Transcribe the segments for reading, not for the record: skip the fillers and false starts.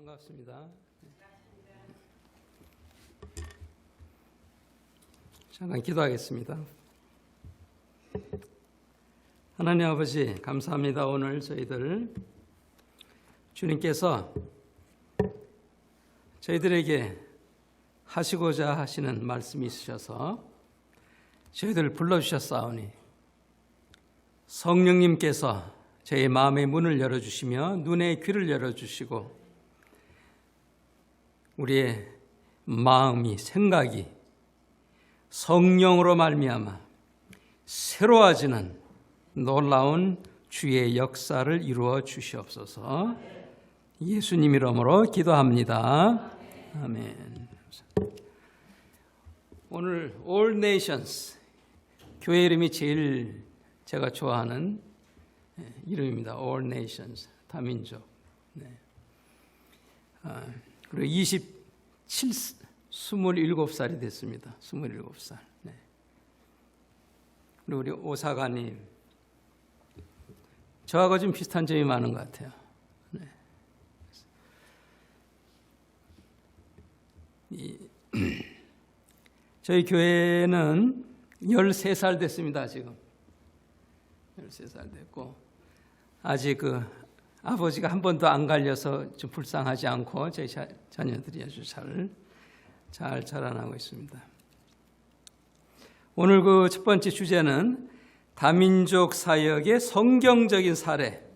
반갑습니다. 잠깐 기도하겠습니다. 하나님 아버지 감사합니다. 오늘 저희들 주님께서 저희들에게 하시고자 하시는 말씀이 있으셔서 저희들을 불러주셨사오니 성령님께서 저희 마음의 문을 열어주시며 눈의 귀를 열어주시고 우리의 마음이 생각이 성령으로 말미암아 새로워지는 놀라운 주의 역사를 이루어 주시옵소서. 예수님 이름으로 기도합니다. 아멘. 오늘 All Nations 교회 이름이 제일 제가 좋아하는 이름입니다. All Nations 다민족. 네. 그리고 27살이 됐습니다. 27살. 네. 그리고 우리 오사가님 저하고 좀 비슷한 점이 많은 것 같아요. 네. 저희 교회는 13살 됐습니다. 지금 13살 됐고 아직 아버지가 한 번도 안 갈려서 좀 불쌍하지 않고 제 자녀들이 아주 잘 자라나고 있습니다. 오늘 첫 번째 주제는 다민족 사역의 성경적인 사례,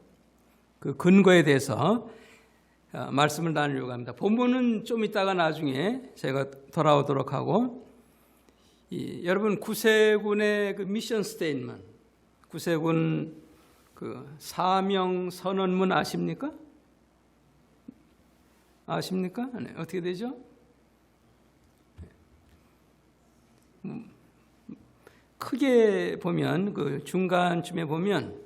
그 근거에 대해서 말씀을 나누려고 합니다. 본문은 좀 이따가 나중에 제가 돌아오도록 하고, 여러분 구세군의 미션 스테이트먼트, 구세군 사명 선언문 아십니까? 아십니까? 네, 어떻게 되죠? 크게 보면 중간쯤에 보면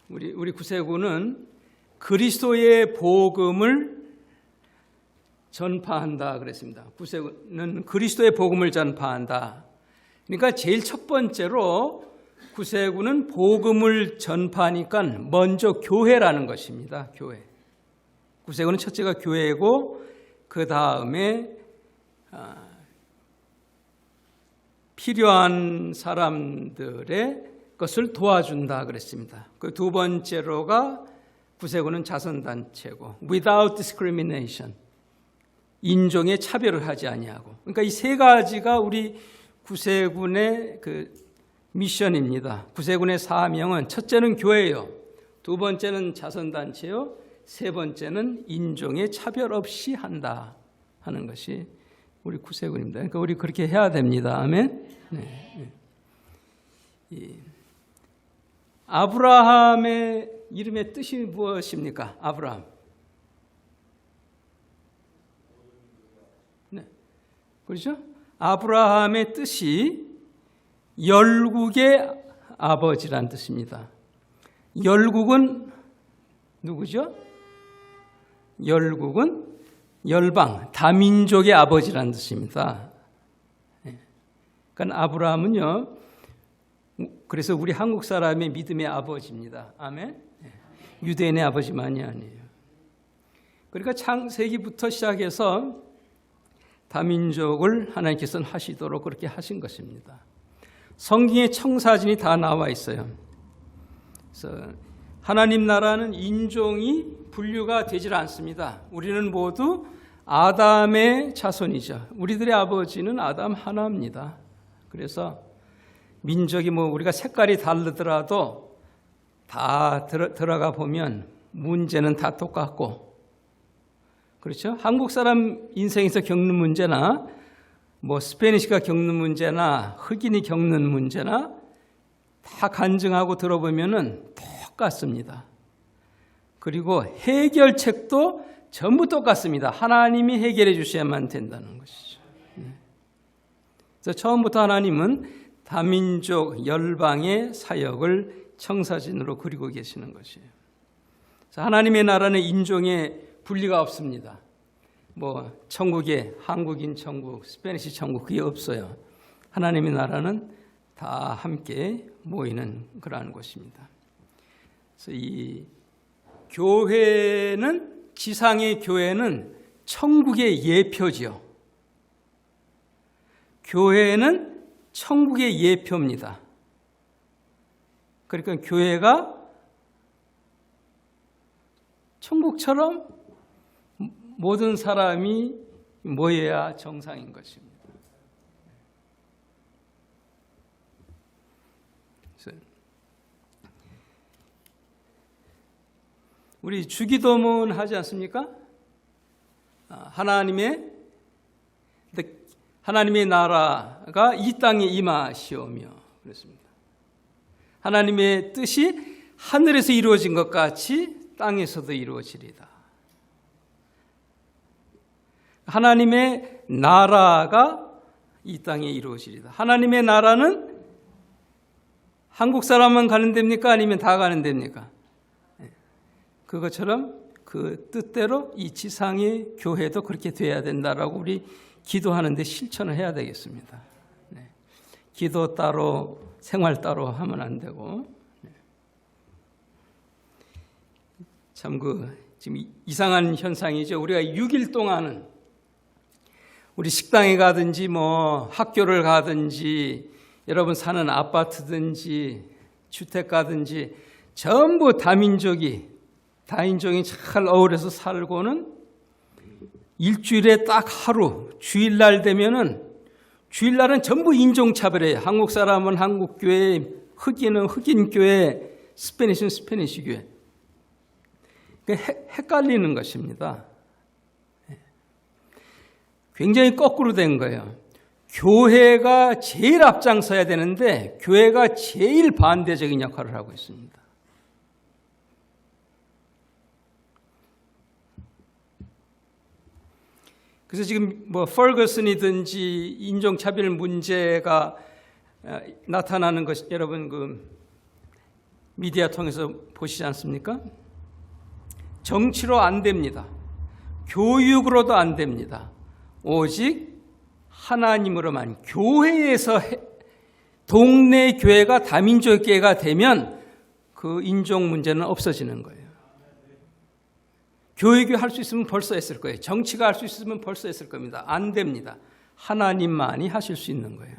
우리 구세군은 그리스도의 복음을 전파한다 그랬습니다. 구세군은 그리스도의 복음을 전파한다. 그러니까 제일 첫 번째로 구세군은 복음을 전파하니까 먼저 교회라는 것입니다. 교회. 구세군은 첫째가 교회고 그 다음에 필요한 사람들의 것을 도와준다 그랬습니다. 그 두 번째로가 구세군은 자선단체고 without discrimination, 인종의 차별을 하지 아니하고. 그러니까 이 세 가지가 우리 구세군의 미션입니다. 구세군의 사명은 첫째는 교회요, 두 번째는 자선단체요, 세 번째는 인종의 차별 없이 한다 하는 것이 우리 구세군입니다. 그러니까 우리 그렇게 해야 됩니다. 아멘. 네. 아브라함의 이름의 뜻이 무엇입니까? 아브라함. 네. 그렇죠? 아브라함의 뜻이 열국의 아버지란 뜻입니다. 열국은 누구죠? 열국은 열방, 다민족의 아버지란 뜻입니다. 그러니까 아브라함은요, 그래서 우리 한국 사람의 믿음의 아버지입니다. 아멘. 유대인의 아버지만이 아니에요. 그러니까 창세기부터 시작해서 다민족을 하나님께서는 하시도록 그렇게 하신 것입니다. 성경에 청사진이 다 나와 있어요. 그래서 하나님 나라는 인종이 분류가 되질 않습니다. 우리는 모두 아담의 자손이죠. 우리들의 아버지는 아담 하나입니다. 그래서 민족이 우리가 색깔이 다르더라도 다 들어가 보면 문제는 다 똑같고, 그렇죠? 한국 사람 인생에서 겪는 문제나 스페니시가 겪는 문제나 흑인이 겪는 문제나 다 간증하고 들어보면은 똑같습니다. 그리고 해결책도 전부 똑같습니다. 하나님이 해결해 주셔야만 된다는 것이죠. 그래서 처음부터 하나님은 다민족 열방의 사역을 청사진으로 그리고 계시는 것이에요. 그래서 하나님의 나라는 인종의 분리가 없습니다. 천국에 한국인 천국, 스페니시 천국 그게 없어요. 하나님의 나라는 다 함께 모이는 그러한 곳입니다. 그래서 이 교회는 지상의 교회는 천국의 예표지요. 교회는 천국의 예표입니다. 그러니까 교회가 천국처럼 모든 사람이 모여야 정상인 것입니다. 우리 주기도문 하지 않습니까? 하나님의 나라가 이 땅에 임하시오며 그랬습니다. 하나님의 뜻이 하늘에서 이루어진 것 같이 땅에서도 이루어지리다. 하나님의 나라가 이 땅에 이루어지리다. 하나님의 나라는 한국 사람만 가는 데입니까? 아니면 다 가는 데입니까? 그것처럼 그 뜻대로 이 지상의 교회도 그렇게 돼야 된다라고 우리 기도하는데 실천을 해야 되겠습니다. 기도 따로 생활 따로 하면 안 되고 참 지금 이상한 현상이죠. 우리가 6일 동안은 우리 식당에 가든지 학교를 가든지 여러분 사는 아파트든지 주택 가든지 전부 다인종이 잘 어울려서 살고는 일주일에 딱 하루 주일날 되면은 주일날은 전부 인종차별이에요. 한국 사람은 한국교회, 흑인은 흑인교회, 스페니시는 스페니시교회. 헷갈리는 것입니다. 굉장히 거꾸로 된 거예요. 교회가 제일 앞장서야 되는데 교회가 제일 반대적인 역할을 하고 있습니다. 그래서 지금 퍼거슨이든지 인종차별 문제가 나타나는 것 여러분 미디어 통해서 보시지 않습니까? 정치로 안 됩니다. 교육으로도 안 됩니다. 오직 하나님으로만 교회에서 동네 교회가 다민족 교회가 되면 그 인종 문제는 없어지는 거예요. 교육이 할 수 있으면 벌써 했을 거예요. 정치가 할 수 있으면 벌써 했을 겁니다. 안 됩니다. 하나님만이 하실 수 있는 거예요.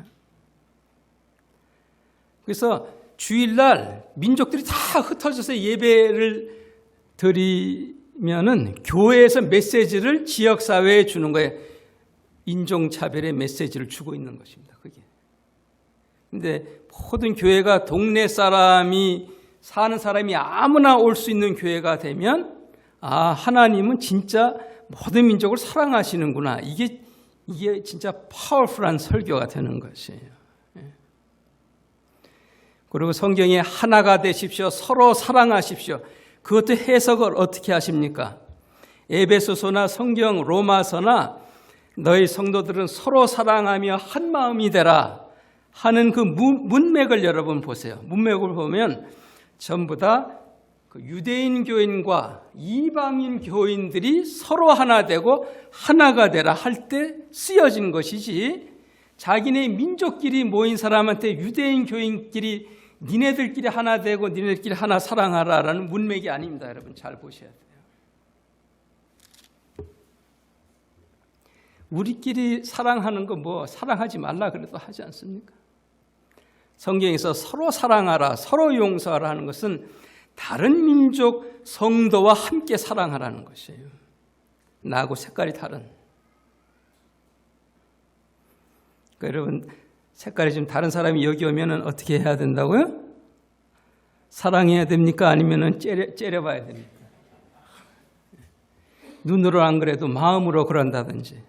그래서 주일날 민족들이 다 흩어져서 예배를 드리면은 교회에서 메시지를 지역사회에 주는 거예요. 인종차별의 메시지를 주고 있는 것입니다. 그게. 근데 모든 교회가 동네 사람이 사는 사람이 아무나 올 수 있는 교회가 되면 하나님은 진짜 모든 민족을 사랑하시는구나. 이게 진짜 파워풀한 설교가 되는 것이에요. 그리고 성경에 하나가 되십시오. 서로 사랑하십시오. 그것도 해석을 어떻게 하십니까? 에베소서나 성경 로마서나 너희 성도들은 서로 사랑하며 한 마음이 되라 하는 그 문맥을 여러분 보세요. 문맥을 보면 전부 다 그 유대인 교인과 이방인 교인들이 서로 하나 되고 하나가 되라 할 때 쓰여진 것이지 자기네 민족끼리 모인 사람한테 유대인 교인끼리 니네들끼리 하나 되고 니네들끼리 하나 사랑하라라는 문맥이 아닙니다. 여러분 잘 보셔야 돼요. 우리끼리 사랑하는 거 사랑하지 말라 그래도 하지 않습니까? 성경에서 서로 사랑하라, 서로 용서하라 하는 것은 다른 민족 성도와 함께 사랑하라는 것이에요. 나하고 색깔이 다른. 그러니까 여러분 색깔이 좀 다른 사람이 여기 오면 어떻게 해야 된다고요? 사랑해야 됩니까? 아니면 째려봐야 됩니까? 눈으로 안 그래도 마음으로 그런다든지.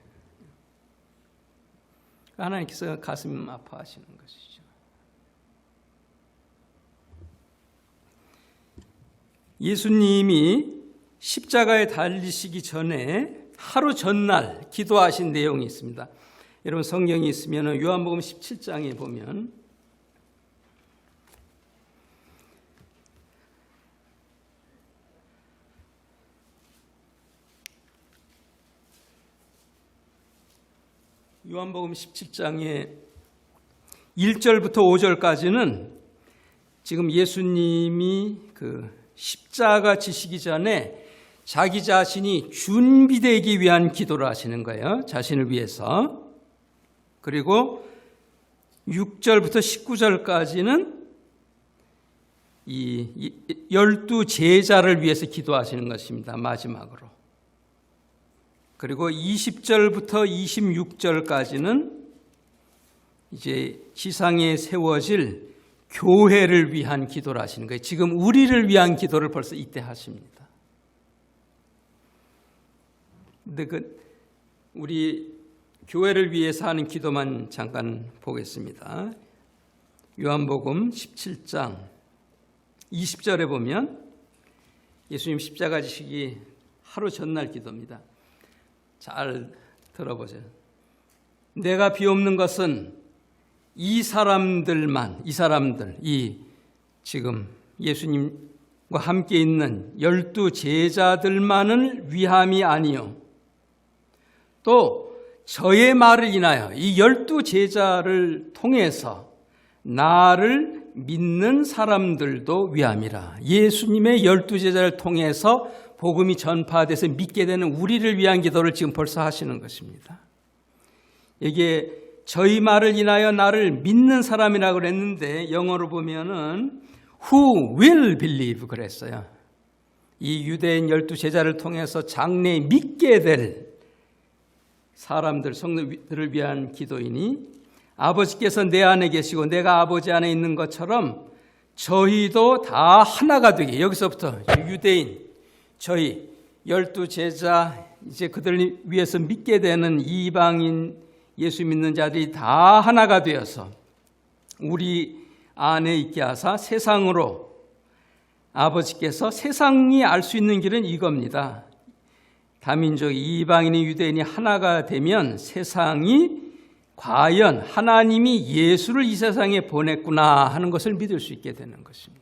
하나님께서 가슴 아파하시는 것이죠. 예수님이 십자가에 달리시기 전에 하루 전날 기도하신 내용이 있습니다. 여러분 성경이 있으면 요한복음 17장에 보면 요한복음 17장에 1절부터 5절까지는 지금 예수님이 그 십자가 지시기 전에 자기 자신이 준비되기 위한 기도를 하시는 거예요. 자신을 위해서. 그리고 6절부터 19절까지는 이 12 제자를 위해서 기도하시는 것입니다. 마지막으로. 그리고 20절부터 26절까지는 이제 지상에 세워질 교회를 위한 기도를 하시는 거예요. 지금 우리를 위한 기도를 벌써 이때 하십니다. 근데 우리 교회를 위해서 하는 기도만 잠깐 보겠습니다. 요한복음 17장 20절에 보면 예수님 십자가 지시기 하루 전날 기도입니다. 잘 들어보세요. 내가 비옵는 것은 이 사람들, 지금 예수님과 함께 있는 12 제자들만을 위함이 아니요. 또 저의 말을 인하여 이 12 제자를 통해서 나를 믿는 사람들도 위함이라. 예수님의 12 제자를 통해서 복음이 전파돼서 믿게 되는 우리를 위한 기도를 지금 벌써 하시는 것입니다. 이게 저희 말을 인하여 나를 믿는 사람이라고 그랬는데 영어로 보면은 who will believe 그랬어요. 이 유대인 12 제자를 통해서 장래에 믿게 될 사람들, 성도들을 위한 기도이니 아버지께서 내 안에 계시고 내가 아버지 안에 있는 것처럼 저희도 다 하나가 되게, 여기서부터 유대인, 저희 12 제자, 이제 그들을 위해서 믿게 되는 이방인 예수 믿는 자들이 다 하나가 되어서 우리 안에 있게 하사 세상으로, 아버지께서 세상이 알 수 있는 길은 이겁니다. 다민족 이방인이 유대인이 하나가 되면 세상이 과연 하나님이 예수를 이 세상에 보냈구나 하는 것을 믿을 수 있게 되는 것입니다.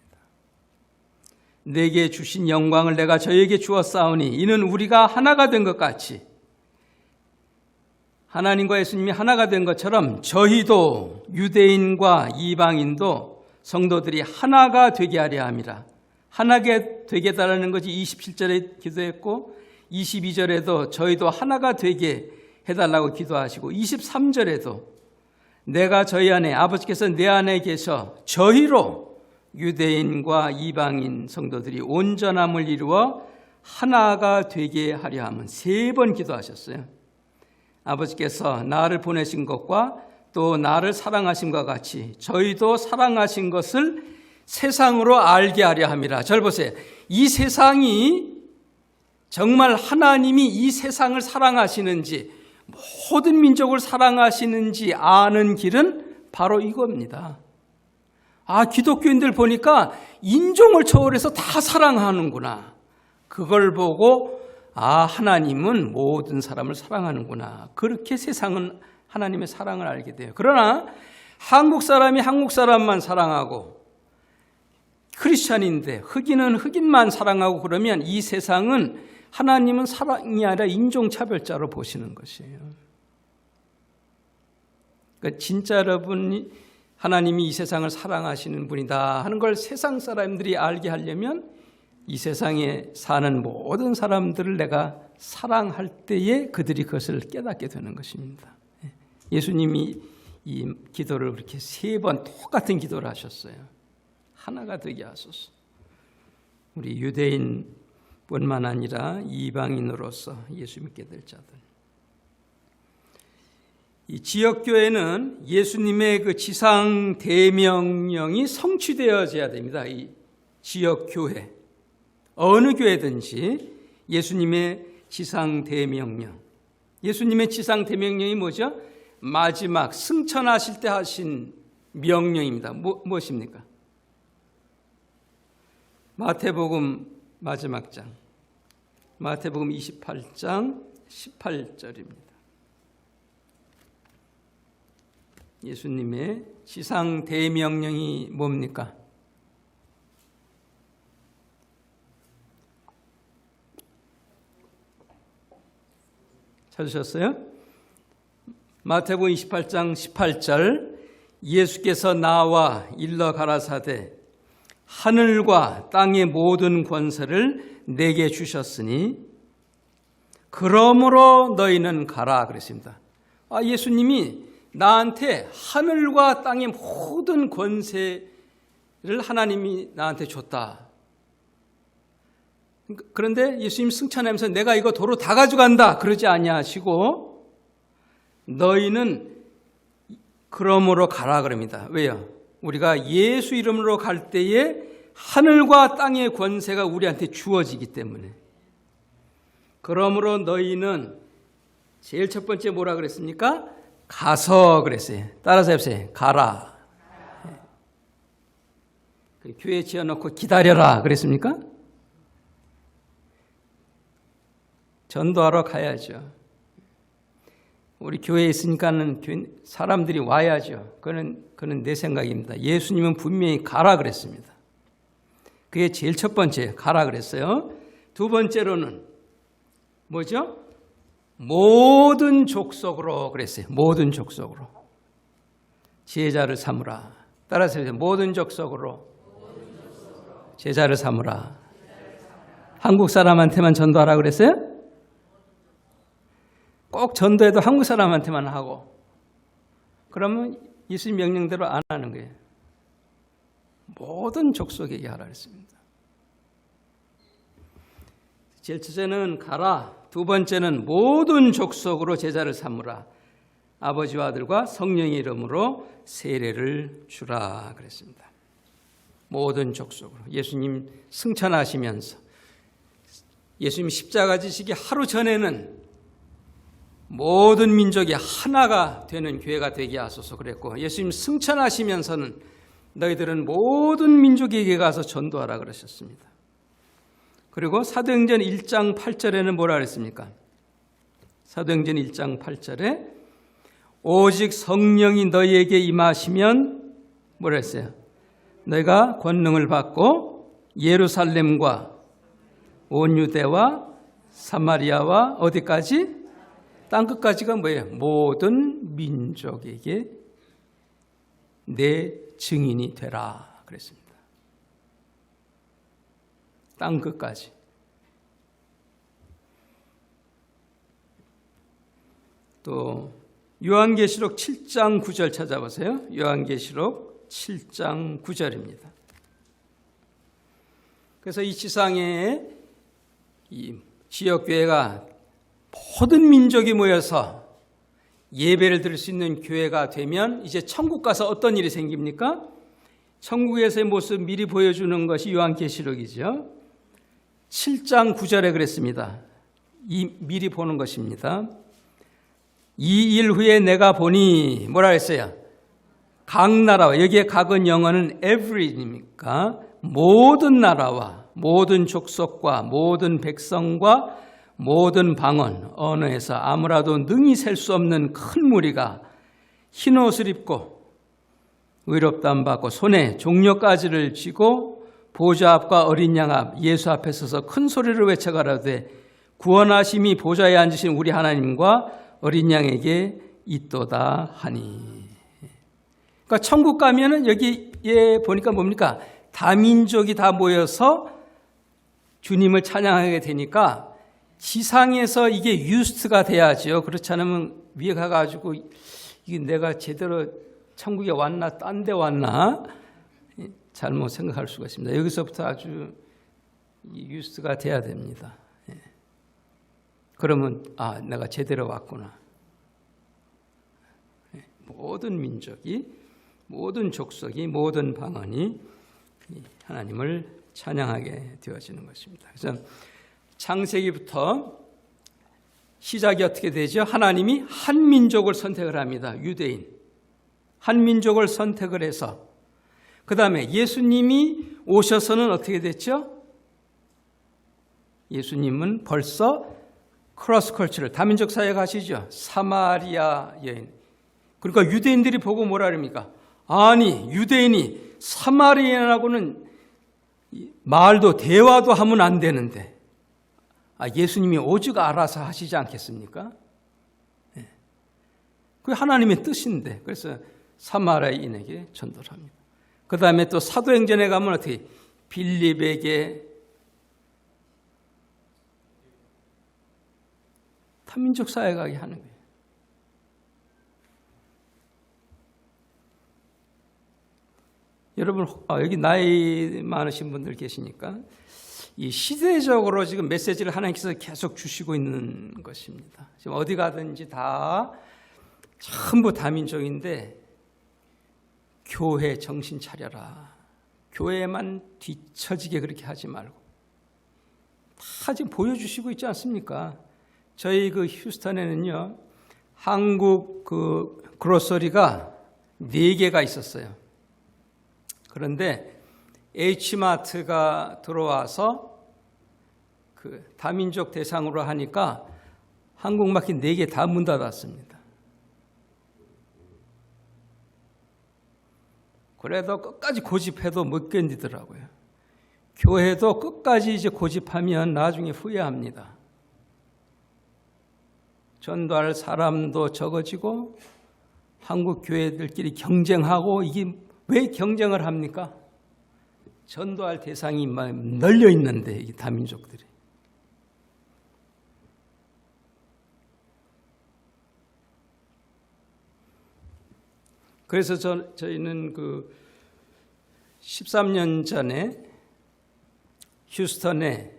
내게 주신 영광을 내가 저에게 주었사오니 이는 우리가 하나가 된 것 같이, 하나님과 예수님이 하나가 된 것처럼 저희도 유대인과 이방인도 성도들이 하나가 되게 하려 함이라. 하나가 되게 해달라는 것이 27절에 기도했고 22절에도 저희도 하나가 되게 해달라고 기도하시고 23절에도 내가 저희 안에, 아버지께서 내 안에 계셔 저희로 유대인과 이방인 성도들이 온전함을 이루어 하나가 되게 하려 함은 3번 기도하셨어요. 아버지께서 나를 보내신 것과 또 나를 사랑하심과 같이 저희도 사랑하신 것을 세상으로 알게 하려 함이라. 절 보세요. 이 세상이 정말 하나님이 이 세상을 사랑하시는지, 모든 민족을 사랑하시는지 아는 길은 바로 이겁니다. 기독교인들 보니까 인종을 초월해서 다 사랑하는구나. 그걸 보고 하나님은 모든 사람을 사랑하는구나. 그렇게 세상은 하나님의 사랑을 알게 돼요. 그러나 한국 사람이 한국 사람만 사랑하고 크리스찬인데 흑인은 흑인만 사랑하고 그러면 이 세상은 하나님은 사랑이 아니라 인종차별자로 보시는 것이에요. 그러니까 진짜 여러분이 하나님이 이 세상을 사랑하시는 분이다 하는 걸 세상 사람들이 알게 하려면 이 세상에 사는 모든 사람들을 내가 사랑할 때에 그들이 그것을 깨닫게 되는 것입니다. 예수님이 이 기도를 그렇게 3번 똑같은 기도를 하셨어요. 하나가 되게 하소서. 우리 유대인뿐만 아니라 이방인으로서 예수 믿게 될 자들. 이 지역교회는 예수님의 그 지상 대명령이 성취되어져야 됩니다. 이 지역교회, 어느 교회든지 예수님의 지상 대명령. 예수님의 지상 대명령이 뭐죠? 마지막 승천하실 때 하신 명령입니다. 무엇입니까? 마태복음 마지막 장, 마태복음 28장 18절입니다. 예수님의 지상 대명령이 뭡니까? 찾으셨어요? 마태복음 28장 18절, 예수께서 나와 일러 가라사대 하늘과 땅의 모든 권세를 내게 주셨으니 그러므로 너희는 가라 그랬습니다. 예수님이 나한테 하늘과 땅의 모든 권세를 하나님이 나한테 줬다. 그런데 예수님 승천하면서 내가 이거 도로 다 가져간다 그러지 아니하시고 너희는 그러므로 가라 그럽니다. 왜요? 우리가 예수 이름으로 갈 때에 하늘과 땅의 권세가 우리한테 주어지기 때문에. 그러므로 너희는 제일 첫 번째 뭐라 그랬습니까? 가서 그랬어요. 따라서 해보세요. 가라. 교회 지어놓고 기다려라 그랬습니까? 전도하러 가야죠. 우리 교회에 있으니까는 사람들이 와야죠. 그건 내 생각입니다. 예수님은 분명히 가라 그랬습니다. 그게 제일 첫 번째 가라 그랬어요. 두 번째로는 뭐죠? 모든 족속으로 그랬어요. 모든 족속으로. 제자를 삼으라. 따라서 해주세요. 모든 족속으로 제자를 삼으라. 한국 사람한테만 전도하라 그랬어요? 꼭 전도해도 한국 사람한테만 하고 그러면 예수님 명령대로 안 하는 거예요. 모든 족속에게 하라 그랬습니다. 제일 첫째는 가라. 두 번째는 모든 족속으로 제자를 삼으라. 아버지와 아들과 성령의 이름으로 세례를 주라 그랬습니다. 모든 족속으로. 예수님 승천하시면서 예수님 십자가 지시기 하루 전에는 모든 민족이 하나가 되는 교회가 되게 하소서 그랬고 예수님 승천하시면서는 너희들은 모든 민족에게 가서 전도하라 그러셨습니다. 그리고 사도행전 1장 8절에는 뭐라 그랬습니까? 사도행전 1장 8절에 오직 성령이 너희에게 임하시면 뭐라 했어요? 너희가 권능을 받고 예루살렘과 온 유대와 사마리아와 어디까지? 땅끝까지가 뭐예요? 모든 민족에게 내 증인이 되라 그랬습니다. 땅끝까지. 또 요한계시록 7장 9절 찾아보세요. 요한계시록 7장 9절입니다. 그래서 이 지상에 이 지역교회가 모든 민족이 모여서 예배를 드릴 수 있는 교회가 되면 이제 천국 가서 어떤 일이 생깁니까? 천국에서의 모습 미리 보여주는 것이 요한계시록이죠. 7장 9절에 그랬습니다. 미리 보는 것입니다. 이 일 후에 내가 보니 뭐라 했어요? 각 나라와, 여기에 각은 영어는 every니까 모든 나라와 모든 족속과 모든 백성과 모든 방언, 언어에서 아무라도 능히 셀 수 없는 큰 무리가 흰 옷을 입고 의롭다함 받고 손에 종려가지를 쥐고 보좌 앞과 어린 양 앞 예수 앞에 서서 큰 소리를 외쳐가라되 구원하심이 보좌에 앉으신 우리 하나님과 어린 양에게 있도다 하니. 그러니까 천국 가면은 여기에 보니까 뭡니까? 다민족이 다 모여서 주님을 찬양하게 되니까 지상에서 이게 유스트가 돼야죠. 그렇지 않으면 위에 가가지고 이게 내가 제대로 천국에 왔나 딴 데 왔나 잘못 생각할 수가 있습니다. 여기서부터 아주 유스트가 돼야 됩니다. 그러면 내가 제대로 왔구나. 모든 민족이, 모든 족속이, 모든 방언이 하나님을 찬양하게 되어지는 것입니다. 그래서 창세기부터 시작이 어떻게 되죠? 하나님이 한 민족을 선택을 합니다. 유대인. 한 민족을 선택을 해서 그 다음에 예수님이 오셔서는 어떻게 됐죠? 예수님은 벌써 크로스 컬처를 다민족 사회에 가시죠. 사마리아 여인. 그러니까 유대인들이 보고 뭐라 그럽니까? 아니 유대인이 사마리아인하고는 말도 대화도 하면 안 되는데 예수님이 오직 알아서 하시지 않겠습니까? 그게 하나님의 뜻인데 그래서 사마리아인에게 전도를 합니다. 그 다음에 또 사도행전에 가면 어떻게 빌립에게 타민족 사회 가게 하는 거예요. 여러분 여기 나이 많으신 분들 계시니까 이 시대적으로 지금 메시지를 하나님께서 계속 주시고 있는 것입니다. 지금 어디 가든지 다 전부 다민족인데 교회 정신 차려라. 교회만 뒤처지게 그렇게 하지 말고 다 지금 보여주시고 있지 않습니까? 저희 그 휴스턴에는요 한국 그 그로서리가 4개가 있었어요. 그런데 H마트가 들어와서 그 다민족 대상으로 하니까 한국마켓 4개 다 문 닫았습니다. 그래도 끝까지 고집해도 못 견디더라고요. 교회도 끝까지 이제 고집하면 나중에 후회합니다. 전도할 사람도 적어지고 한국 교회들끼리 경쟁하고 이게 왜 경쟁을 합니까? 전도할 대상이 널려 있는데 이 다민족들이. 그래서 저희는 그 13년 전에 휴스턴에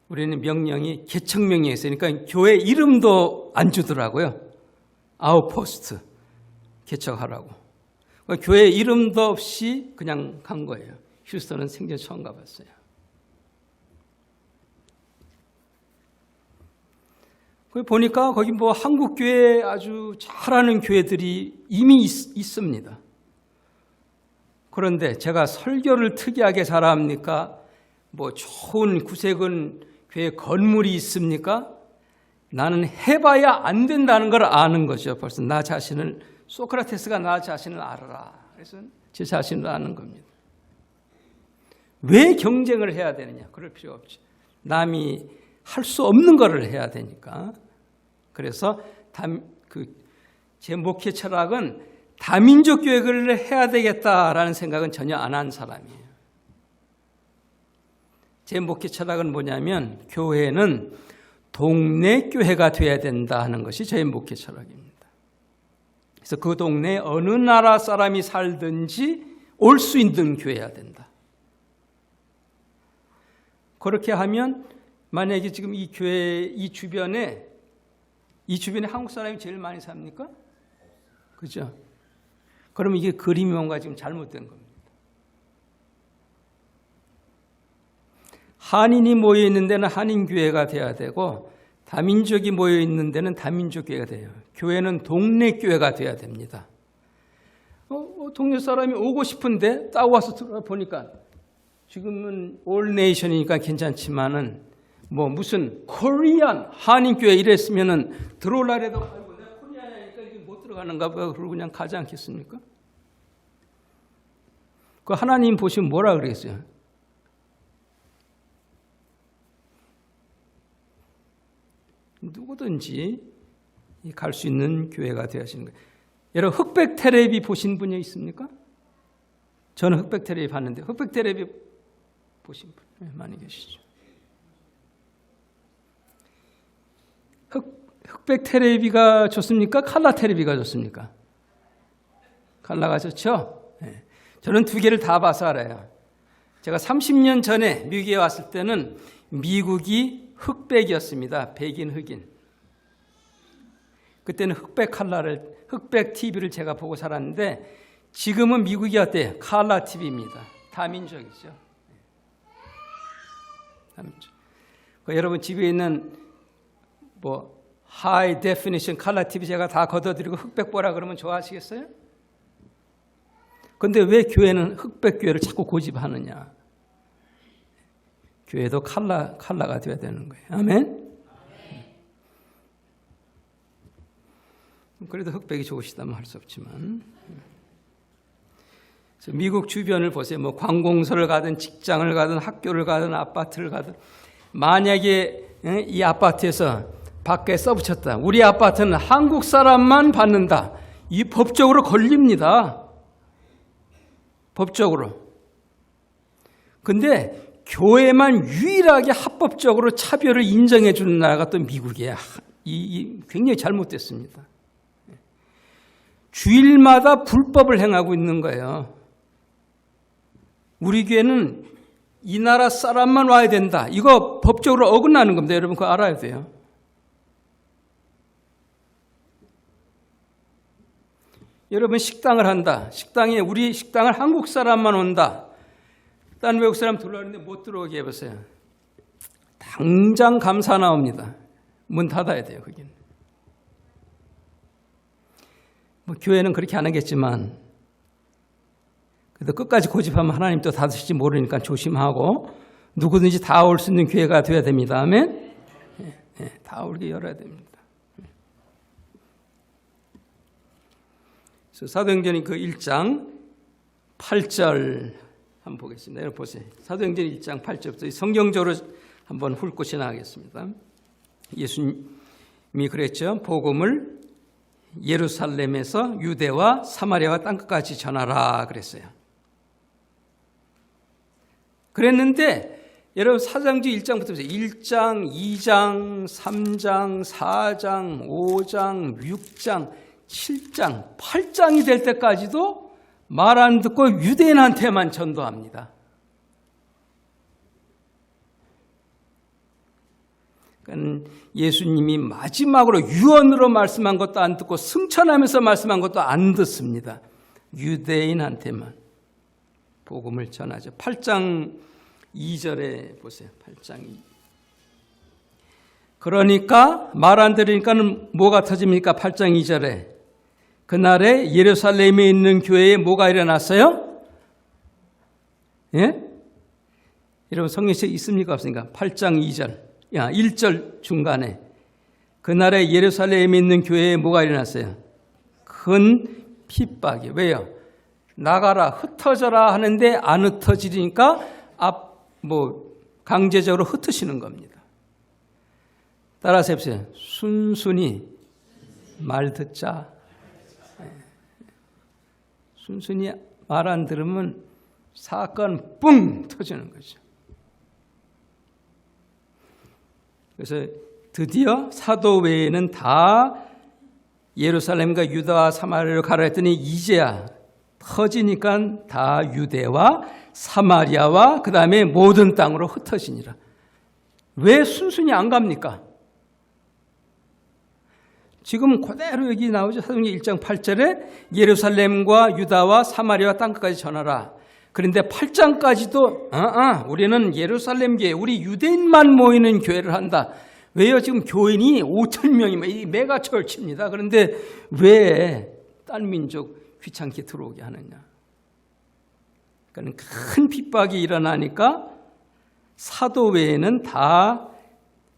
우리는 명령이 개척명령이었어요. 그러니까 교회 이름도 안 주더라고요. 아웃포스트 개척하라고. 그러니까 교회 이름도 없이 그냥 간 거예요. 휴스턴은 생전 처음 가봤어요. 거기 보니까 거기 뭐 한국 교회 아주 잘하는 교회들이 이미 있습니다. 그런데 제가 설교를 특이하게 잘합니까? 뭐 좋은 구색은 교회 건물이 있습니까? 나는 해봐야 안 된다는 걸 아는 거죠. 벌써 나 자신을, 소크라테스가 나 자신을 알아라. 그래서 제 자신을 아는 겁니다. 왜 경쟁을 해야 되느냐? 그럴 필요 없죠. 남이 할 수 없는 거를 해야 되니까. 그래서 제 목회 철학은 다민족 교회를 해야 되겠다라는 생각은 전혀 안 한 사람이에요. 제 목회 철학은 뭐냐면 교회는 동네 교회가 돼야 된다 하는 것이 저의 목회 철학입니다. 그래서 그 동네에 어느 나라 사람이 살든지 올 수 있는 교회여야 된다. 그렇게 하면 만약에 지금 이 교회 이 주변에 한국 사람이 제일 많이 삽니까? 그죠? 그러면 이게 그림이 뭔가 지금 잘못된 겁니다. 한인이 모여 있는 데는 한인교회가 돼야 되고 다민족이 모여 있는 데는 다민족교회가 돼요. 교회는 동네 교회가 돼야 됩니다. 동네 사람이 오고 싶은데 딱 와서 들어보니까 지금은 올 네이션이니까 괜찮지만은 뭐 무슨 코리안 한인교회 이랬으면은 들어올라 해도 아이고 내가 코리안이니까 이게 못 들어가는가 봐 그러고 그냥 가지 않겠습니까? 그 하나님 보시면 뭐라 그러겠어요? 누구든지 갈 수 있는 교회가 되어지는 거예요. 여러분 흑백 텔레비 보신 분이 있습니까? 저는 흑백 텔레비 봤는데 흑백 텔레비 보신 분 많이 계시죠. 흑백 텔레비가 좋습니까? 칼라 텔레비가 좋습니까? 칼라가 좋죠? 네. 저는 2개를 다 봐서 알아요. 제가 30년 전에 미국에 왔을 때는 미국이 흑백이었습니다. 백인, 흑인. 그때는 흑백 TV를 제가 보고 살았는데 지금은 미국이 어때요? 칼라 TV입니다. 다민족이죠. 다민족. 여러분 집에 있는 뭐 하이 데피니션 칼라 TV 제가 다 걷어드리고 흑백 보라 그러면 좋아하시겠어요? 그런데 왜 교회는 흑백 교회를 자꾸 고집하느냐? 교회도 칼라가 되어야 되는 거예요. 아멘? 그래도 흑백이 좋으시다면 할 수 없지만. 미국 주변을 보세요. 뭐 관공서를 가든 직장을 가든 학교를 가든 아파트를 가든 만약에 이 아파트에서 밖에 써붙였다. 우리 아파트는 한국 사람만 받는다. 이 법적으로 걸립니다. 법적으로. 근데 교회만 유일하게 합법적으로 차별을 인정해 주는 나라가 또 미국이야. 굉장히 잘못됐습니다. 주일마다 불법을 행하고 있는 거예요. 우리 교회는 이 나라 사람만 와야 된다. 이거 법적으로 어긋나는 겁니다. 여러분 그거 알아야 돼요. 여러분 식당을 한다. 식당에 우리 식당을 한국 사람만 온다. 다른 외국 사람 들어오는데 못 들어오게 해보세요. 당장 감사 나옵니다. 문 닫아야 돼요. 거기는. 뭐 교회는 그렇게 안 하겠지만 그래도 끝까지 고집하면 하나님 또 닫으실지 모르니까 조심하고 누구든지 다 올 수 있는 교회가 되어야 됩니다. 아멘? 다 오게 열어야 됩니다. 사도행전 그 1장 8절 한번 보겠습니다. 여러분 보세요. 사도행전 1장 8절부터 성경적으로 한번 훑고 지나가겠습니다. 예수님이 그랬죠. 복음을 예루살렘에서 유대와 사마리아와 땅끝까지 전하라 그랬어요. 그랬는데 여러분 사도행전 1장부터 보세요. 1장, 2장, 3장, 4장, 5장, 6장, 7장, 8장이 될 때까지도 말 안 듣고 유대인한테만 전도합니다. 그러니까 예수님이 마지막으로 유언으로 말씀한 것도 안 듣고 승천하면서 말씀한 것도 안 듣습니다. 유대인한테만 복음을 전하죠. 8장 2절에 보세요. 8장 2절. 그러니까 말 안 들으니까는 뭐가 터집니까? 8장 2절에 그날에 예루살렘에 있는 교회에 뭐가 일어났어요? 예? 여러분 성경책에 있습니까? 없습니까? 8장 2절 1절 중간에 그날에 예루살렘에 있는 교회에 뭐가 일어났어요? 큰 핍박이. 왜요? 나가라 흩어져라 하는데 안 흩어지니까 강제적으로 흩으시는 겁니다. 따라서 해보세요. 순순히 말 듣자. 순순히 말 안 들으면 사건 뿡 터지는 거죠. 그래서 드디어 사도 외에는 다 예루살렘과 유다와 사마리아로 가라 했더니 이제야 터지니까 다 유대와 사마리아와 그 다음에 모든 땅으로 흩어지니라. 왜 순순히 안 갑니까? 지금 그대로 여기 나오죠. 사도행전 1장 8절에 예루살렘과 유다와 사마리아와 땅끝까지 전하라. 그런데 8장까지도 우리는 예루살렘 교회, 우리 유대인만 모이는 교회를 한다. 왜요? 지금 교인이 5,000명이면 메가철치입니다. 그런데 왜 딴 민족 귀찮게 들어오게 하느냐? 그러니까 큰 핍박이 일어나니까 사도 외에는 다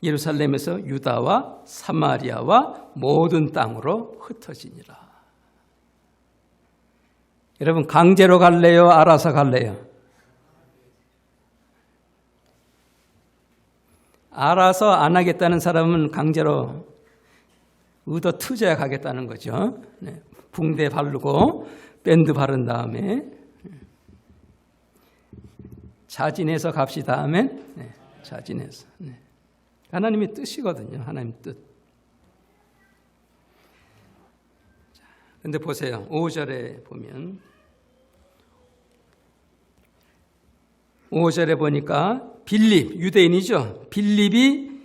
예루살렘에서 유다와 사마리아와 모든 땅으로 흩어지니라. 여러분 강제로 갈래요? 알아서 갈래요? 알아서 안 하겠다는 사람은 강제로 의도 투자해 가겠다는 거죠. 네. 붕대 바르고 밴드 바른 다음에 자진해서 갑시다. 아멘. 네. 자진해서. 네. 하나님의 뜻이거든요. 하나님 뜻. 그런데 보세요. 5절에 보면 5절에 보니까 빌립, 유대인이죠. 빌립이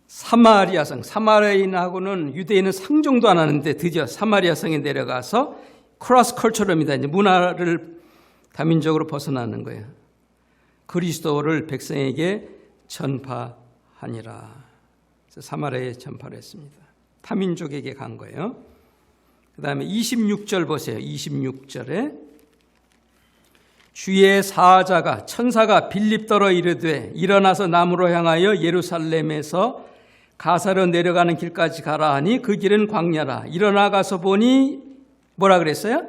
사마리아 성, 사마리아인하고는 유대인은 상종도 안 하는데 드디어 사마리아 성에 내려가서 크로스 컬처럴입니다. 이제 문화를 다민족으로 벗어나는 거예요. 그리스도를 백성에게 전파하니라. 사마리아에 전파를 했습니다. 타민족에게 간 거예요. 그 다음에 26절 보세요. 26절에 주의 사자가 천사가 빌립더러 이르되 일어나서 남으로 향하여 예루살렘에서 가사로 내려가는 길까지 가라 하니 그 길은 광야라. 일어나 가서 보니 뭐라 그랬어요?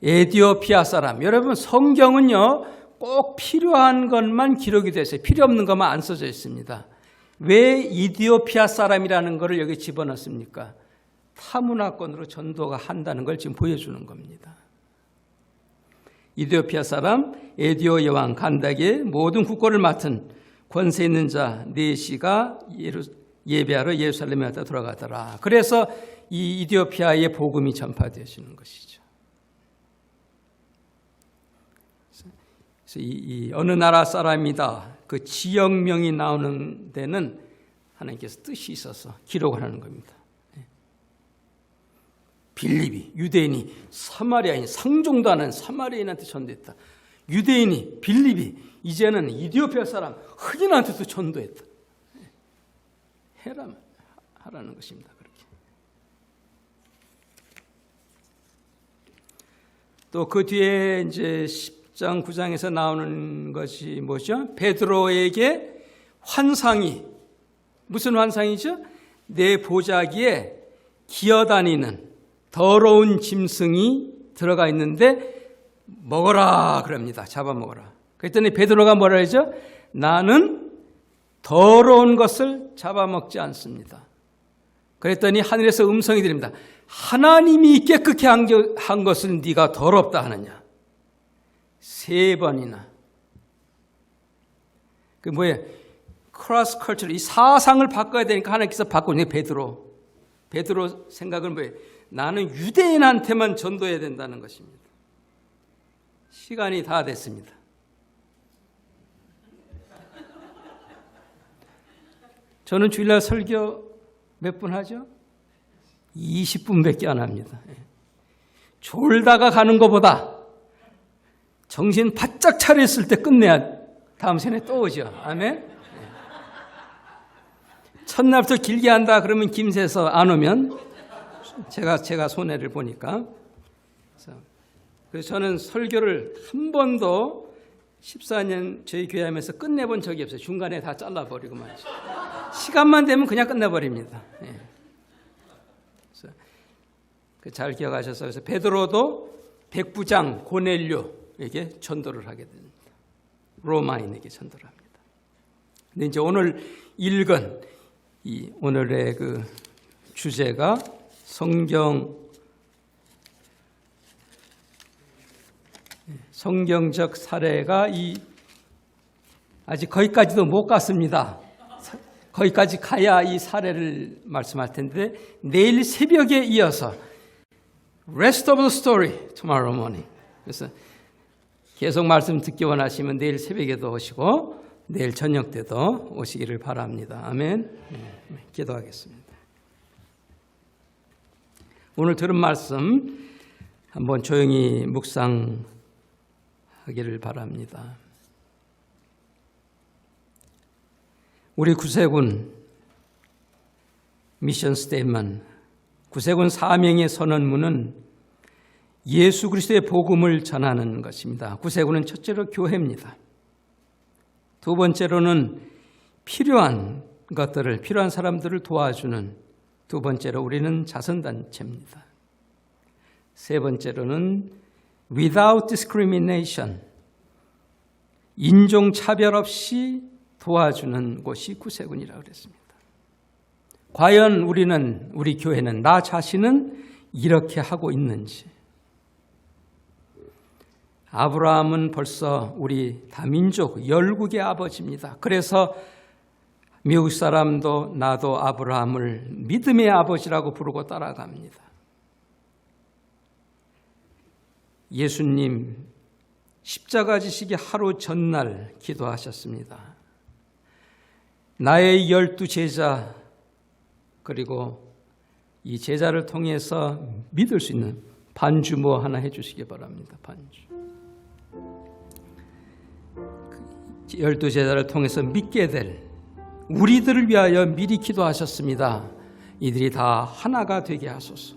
에디오피아 사람. 여러분 성경은요 꼭 필요한 것만 기록이 됐어요. 필요 없는 것만 안 써져 있습니다. 왜 이디오피아 사람이라는 것을 여기 집어넣습니까? 타문화권으로 전도가 한다는 걸 지금 보여주는 겁니다. 이디오피아 사람 에디오 여왕 간닥의 모든 국고를 맡은 권세 있는 자 네시가 예배하러 예루살렘에 왔다 돌아가더라. 그래서 이 이디오피아의 복음이 전파되어지는 것이죠. 그래서 이 어느 나라 사람이다 그 지역명이 나오는 데는 하나님께서 뜻이 있어서 기록을 하는 겁니다. 빌립이 유대인이 사마리아인 상종도 하는 사마리아인한테 전도했다. 유대인이 빌립이 이제는 이디오피아 사람 흑인한테도 전도했다. 하라는 것입니다. 그렇게. 또 그 뒤에 이제 10장 9장에서 나오는 것이 뭐죠? 베드로에게 환상이 무슨 환상이죠? 내 보자기에 기어다니는 더러운 짐승이 들어가 있는데 먹어라 그럽니다. 잡아먹어라. 그랬더니 베드로가 뭐라 하죠? 나는 더러운 것을 잡아먹지 않습니다. 그랬더니 하늘에서 음성이 들립니다. 하나님이 깨끗게 한 것을 네가 더럽다 하느냐. 3번이나. 그 뭐예요? 크로스 컬처, 이 사상을 바꿔야 되니까 하나님께서 바꾸는 베드로 생각은 뭐예요? 나는 유대인한테만 전도해야 된다는 것입니다. 시간이 다 됐습니다. 저는 주일날 설교 몇 분 하죠? 20분밖에 안 합니다. 졸다가 가는 것보다 정신 바짝 차렸을 때 끝내야 다음 시간에 또 오죠. 아멘? 첫날부터 길게 한다 그러면 김새서 안 오면 제가 손해를 보니까. 그래서 저는 설교를 한 번도 14년 저희 교회 하면서 끝내본 적이 없어요. 중간에 다 잘라버리고 말이죠. 시간만 되면 그냥 끝내버립니다. 잘 기억하셔서 그래서 베드로도 백부장 고넬료에게 전도를 하게 됩니다. 로마인에게 전도를 합니다. 근데 이제 오늘 읽은 이 오늘의 그 주제가 성경적 사례가 아직 거기까지도 못 갔습니다. 거기까지 가야 이 사례를 말씀할 텐데 내일 새벽에 이어서 Rest of the story tomorrow morning. 그래서 계속 말씀 듣기 원하시면 내일 새벽에도 오시고 내일 저녁 때도 오시기를 바랍니다. 아멘. 기도하겠습니다. 오늘 들은 말씀 한번 조용히 묵상하기를 바랍니다. 우리 구세군 미션 스테이트먼트, 구세군 사명의 선언문은 예수 그리스도의 복음을 전하는 것입니다. 구세군은 첫째로 교회입니다. 두 번째로는 필요한 사람들을 도와주는 두 번째로 우리는 자선단체입니다. 세 번째로는 without discrimination, 인종차별 없이 도와주는 곳이 구세군이라고 그랬습니다. 과연 우리 교회는, 나 자신은 이렇게 하고 있는지. 아브라함은 벌써 우리 다민족 열국의 아버지입니다. 그래서 미국 사람도 나도 아브라함을 믿음의 아버지라고 부르고 따라갑니다. 예수님 십자가 지시기 하루 전날 기도하셨습니다. 나의 12 제자 그리고 이 제자를 통해서 믿을 수 있는 반주 뭐 하나 해주시기 바랍니다. 반주. 12 제자를 통해서 믿게 될 우리들을 위하여 미리 기도하셨습니다. 이들이 다 하나가 되게 하소서.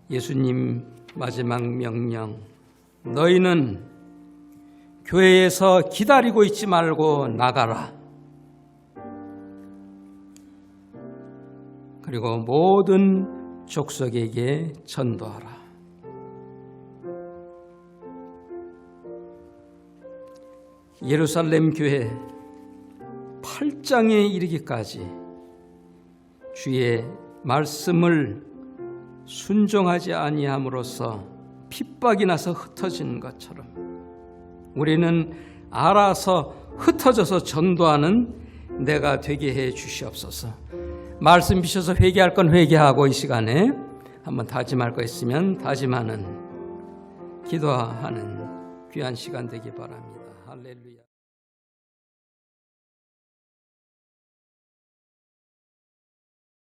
예수님 마지막 명령, 너희는 교회에서 기다리고 있지 말고 나가라. 그리고 모든 족속에게 전도하라. 예루살렘 교회 8장에 이르기까지 주의 말씀을 순종하지 아니함으로써 핍박이 나서 흩어진 것처럼 우리는 알아서 흩어져서 전도하는 내가 되게 해 주시옵소서. 말씀 주셔서 회개할 건 회개하고 이 시간에 한번 다짐할 거 있으면 다짐하는 기도하는 귀한 시간 되기 바랍니다. 할렐루야.